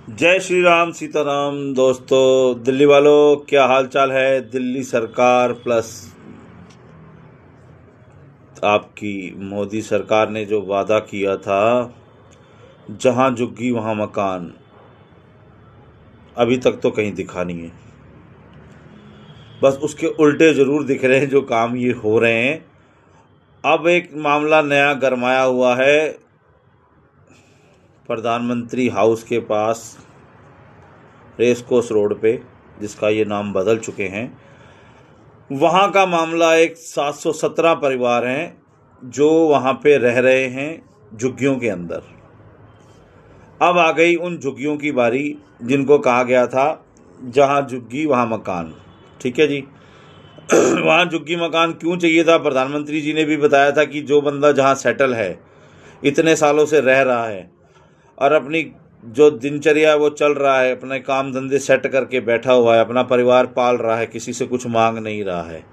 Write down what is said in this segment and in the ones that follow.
जय श्री राम सीताराम। दोस्तों, दिल्ली वालों, क्या हाल चाल है। दिल्ली सरकार प्लस आपकी मोदी सरकार ने जो वादा किया था, जहां झुग्गी वहां मकान, अभी तक तो कहीं दिखा नहीं है। बस उसके उल्टे जरूर दिख रहे हैं जो काम ये हो रहे हैं। अब एक मामला नया गरमाया हुआ है प्रधानमंत्री हाउस के पास, रेस कोर्स रोड पे, जिसका ये नाम बदल चुके हैं। वहाँ का मामला एक 717 परिवार हैं जो वहाँ पे रह रहे हैं झुग्गियों के अंदर। अब आ गई उन झुग्गियों की बारी जिनको कहा गया था जहाँ झुग्गी वहाँ मकान। ठीक है जी। वहाँ झुग्गी मकान क्यों चाहिए था? प्रधानमंत्री जी ने भी बताया था कि जो बंदा जहाँ सेटल है, इतने सालों से रह रहा है और अपनी जो दिनचर्या है वो चल रहा है, अपने काम धंधे सेट करके बैठा हुआ है, अपना परिवार पाल रहा है, किसी से कुछ मांग नहीं रहा है,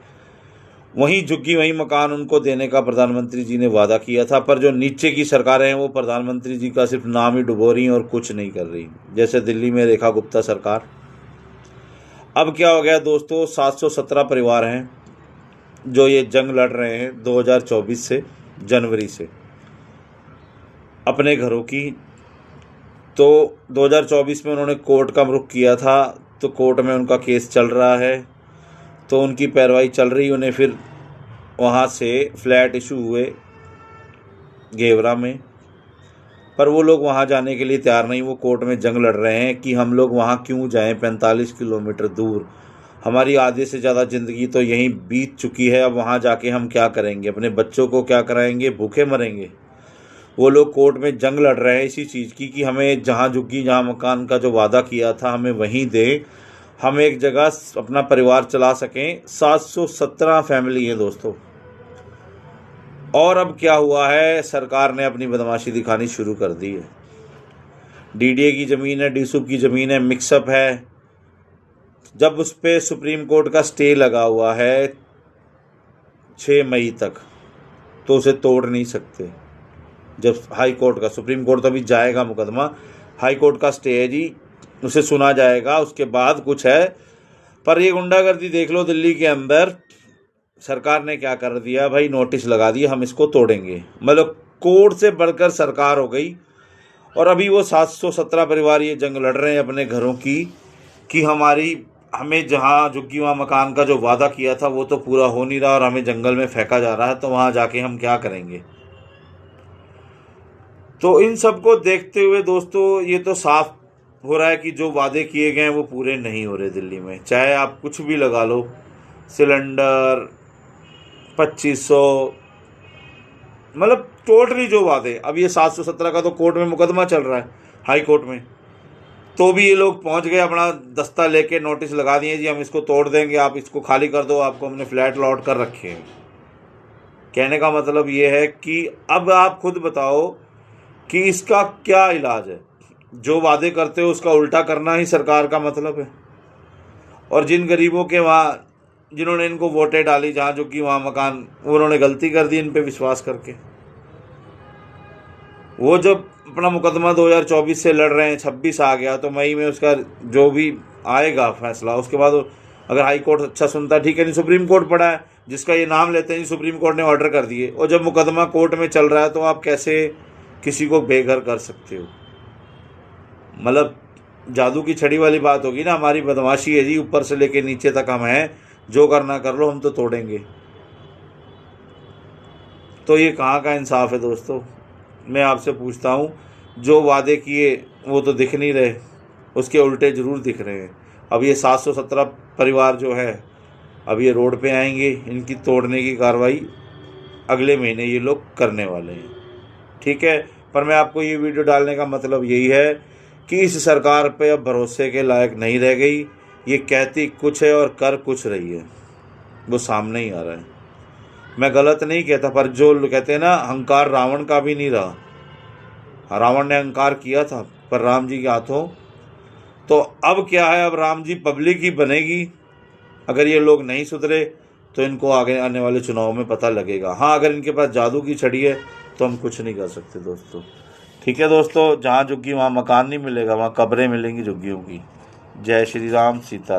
वहीं झुग्गी वहीं मकान उनको देने का प्रधानमंत्री जी ने वादा किया था। पर जो नीचे की सरकारें हैं वो प्रधानमंत्री जी का सिर्फ नाम ही डुबो रही हैं और कुछ नहीं कर रही। जैसे दिल्ली में रेखा गुप्ता सरकार। अब क्या हो गया दोस्तों, 717 परिवार हैं जो ये जंग लड़ रहे हैं 2024 से, जनवरी से, अपने घरों की। तो 2024 में उन्होंने कोर्ट का रुख किया था, तो कोर्ट में उनका केस चल रहा है, तो उनकी पैरवाई चल रही। उन्हें फिर वहाँ से फ्लैट इशू हुए गेवरा में, पर वो लोग वहाँ जाने के लिए तैयार नहीं। वो कोर्ट में जंग लड़ रहे हैं कि हम लोग वहाँ क्यों जाएं, 45 किलोमीटर दूर। हमारी आधे से ज़्यादा ज़िंदगी तो यहीं बीत चुकी है, अब वहाँ जाके हम क्या करेंगे, अपने बच्चों को क्या कराएंगे, भूखे मरेंगे। वो लोग कोर्ट में जंग लड़ रहे हैं इसी चीज़ की कि हमें जहाँ झुग्गी जहाँ मकान का जो वादा किया था हमें वहीं दे, हम एक जगह अपना परिवार चला सकें। 717 फैमिली है दोस्तों। और अब क्या हुआ है, सरकार ने अपनी बदमाशी दिखानी शुरू कर दी है। डीडीए की ज़मीन है, डीसूब की ज़मीन है, मिक्सअप है। जब उस पर सुप्रीम कोर्ट का स्टे लगा हुआ है 6 मई तक, तो उसे तोड़ नहीं सकते। जब हाई कोर्ट का, सुप्रीम कोर्ट तो अभी जाएगा मुकदमा, हाई कोर्ट का स्टे है जी, उसे सुना जाएगा, उसके बाद कुछ है। पर ये गुंडागर्दी देख लो दिल्ली के अंदर। सरकार ने क्या कर दिया भाई, नोटिस लगा दिया, हम इसको तोड़ेंगे। मतलब कोर्ट से बढ़कर सरकार हो गई। और अभी वो 717 परिवार ये जंग लड़ रहे हैं अपने घरों की कि हमें जहाँ झुग्गी वहाँ मकान का जो वादा किया था वो तो पूरा हो नहीं रहा और हमें जंगल में फेंका जा रहा है, तो वहाँ जाके हम क्या करेंगे। तो इन सब को देखते हुए दोस्तों, ये तो साफ हो रहा है कि जो वादे किए गए हैं वो पूरे नहीं हो रहे दिल्ली में। चाहे आप कुछ भी लगा लो, सिलेंडर 2500, मतलब टोटली जो वादे। अब ये 717 का तो कोर्ट में मुकदमा चल रहा है, हाई कोर्ट में, तो भी ये लोग पहुंच गए, अपना दस्ता लेके नोटिस लगा दिए जी, हम इसको तोड़ देंगे, आप इसको खाली कर दो, आपको हमने फ्लैट लॉट कर रखे हैं। कहने का मतलब ये है कि अब आप खुद बताओ कि इसका क्या इलाज है। जो वादे करते हो उसका उल्टा करना ही सरकार का मतलब है। और जिन गरीबों के वहाँ, जिन्होंने इनको वोटें डाली जहाँ जो कि वहाँ मकान, उन्होंने गलती कर दी इन पे विश्वास करके। वो जब अपना मुकदमा 2024 से लड़ रहे हैं, 26 आ गया, तो मई में उसका जो भी आएगा फैसला, उसके बाद अगर हाई कोर्ट अच्छा सुनता है ठीक है, नहीं सुप्रीम कोर्ट पड़ा है जिसका ये नाम लेते हैं, सुप्रीम कोर्ट ने ऑर्डर कर दिए। और जब मुकदमा कोर्ट में चल रहा है तो आप कैसे किसी को बेघर कर सकते हो। मतलब जादू की छड़ी वाली बात होगी ना। हमारी बदमाशी है जी, ऊपर से लेके नीचे तक हम हैं, जो करना कर लो, हम तो तोड़ेंगे। तो ये कहाँ का इंसाफ है दोस्तों। मैं आपसे पूछता हूँ, जो वादे किए वो तो दिख नहीं रहे, उसके उल्टे ज़रूर दिख रहे हैं। अब ये 717 परिवार जो है, अब ये रोड पे आएंगे, इनकी तोड़ने की कार्रवाई अगले महीने ये लोग करने वाले हैं। ठीक है, पर मैं आपको ये वीडियो डालने का मतलब यही है कि इस सरकार पे अब भरोसे के लायक नहीं रह गई। ये कहती कुछ है और कर कुछ रही है, वो सामने ही आ रहा है। मैं गलत नहीं कहता, पर जो कहते हैं ना, अहंकार रावण का भी नहीं रहा। रावण ने अहंकार किया था पर राम जी के हाथों। तो अब क्या है, अब राम जी पब्लिक ही बनेगी। अगर ये लोग नहीं सुधरे तो इनको आगे आने वाले चुनाव में पता लगेगा। हाँ, अगर इनके पास जादू की छड़ी है तो हम कुछ नहीं कर सकते दोस्तों। ठीक है दोस्तों, जहाँ झुग्गी वहाँ मकान नहीं मिलेगा, वहाँ कब्रें मिलेंगी झुग्गियों की। जय श्री राम, सीता।